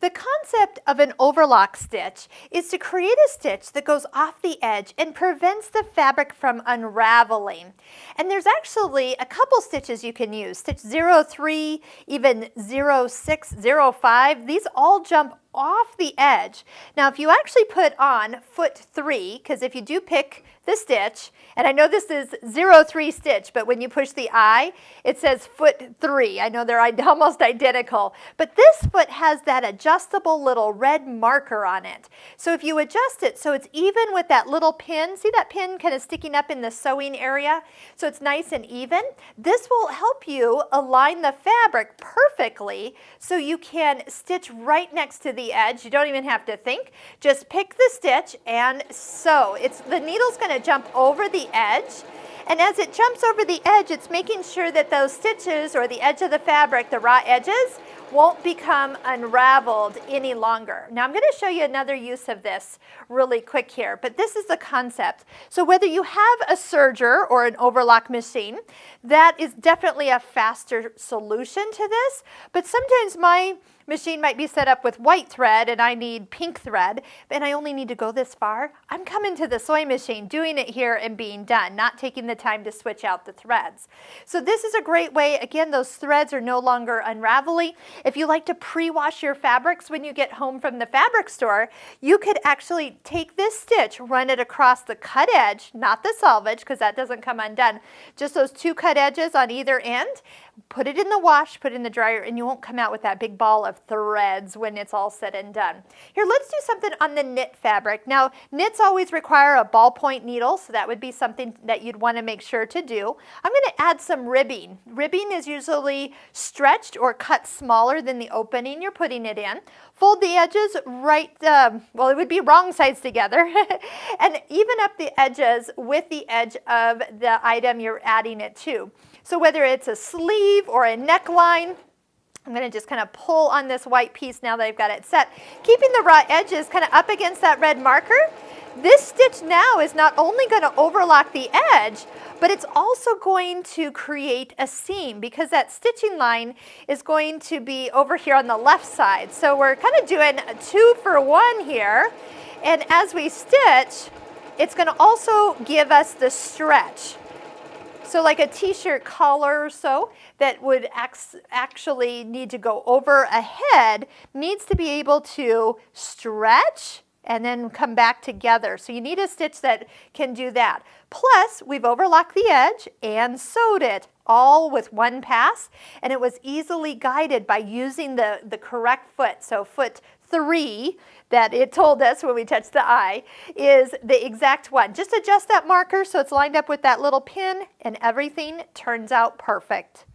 The concept of an overlock stitch is to create a stitch that goes off the edge and prevents the fabric from unraveling. And there's actually a couple stitches you can use. Stitch 03, even 06, 05, these all jump off the edge. Now if you actually put on foot 3, because if you do pick the stitch, and I know this is 03 stitch, but when you push the I, it says foot 3. I know they're almost identical, but this foot has that adjustable little red marker on it. So if you adjust it so it's even with that little pin, see that pin kind of sticking up in the sewing area? So it's nice and even. This will help you align the fabric perfectly so you can stitch right next to the edge. You don't even have to think. Just pick the stitch and sew. The needle's going to jump over the edge, and as it jumps over the edge, it's making sure that those stitches or the edge of the fabric, the raw edges, won't become unraveled any longer. Now I'm going to show you another use of this really quick here, but this is the concept. So whether you have a serger or an overlock machine, that is definitely a faster solution to this, but sometimes my machine might be set up with white thread and I need pink thread, and I only need to go this far. I'm coming to the sewing machine, doing it here and being done, not taking the time to switch out the threads. So this is a great way. Again, those threads are no longer unraveling. If you like to pre-wash your fabrics when you get home from the fabric store, you could actually take this stitch, run it across the cut edge, not the selvage because that doesn't come undone, just those two cut edges on either end, put it in the wash, put it in the dryer, and you won't come out with that big ball of threads when it's all said and done. Here, let's do something on the knit fabric. Now, knits always require a ballpoint needle, so that would be something that you'd want to make sure to do. I'm going to add some ribbing. Ribbing is usually stretched or cut smaller than the opening you're putting it in. Fold the edges right, well, it would be wrong sides together, and even up the edges with the edge of the item you're adding it to. So whether it's a sleeve or a neckline, I'm going to just kind of pull on this white piece now that I've got it set, keeping the raw edges kind of up against that red marker. This stitch now is not only going to overlock the edge, but it's also going to create a seam because that stitching line is going to be over here on the left side. So we're kind of doing a 2-for-1 here. And as we stitch, it's going to also give us the stretch. So like a t-shirt collar or so that would actually need to go over a head needs to be able to stretch and then come back together. So you need a stitch that can do that. Plus, we've overlocked the edge and sewed it all with one pass, and it was easily guided by using the correct foot. So foot 3 that it told us when we touched the eye is the exact one. Just adjust that marker so it's lined up with that little pin and everything turns out perfect.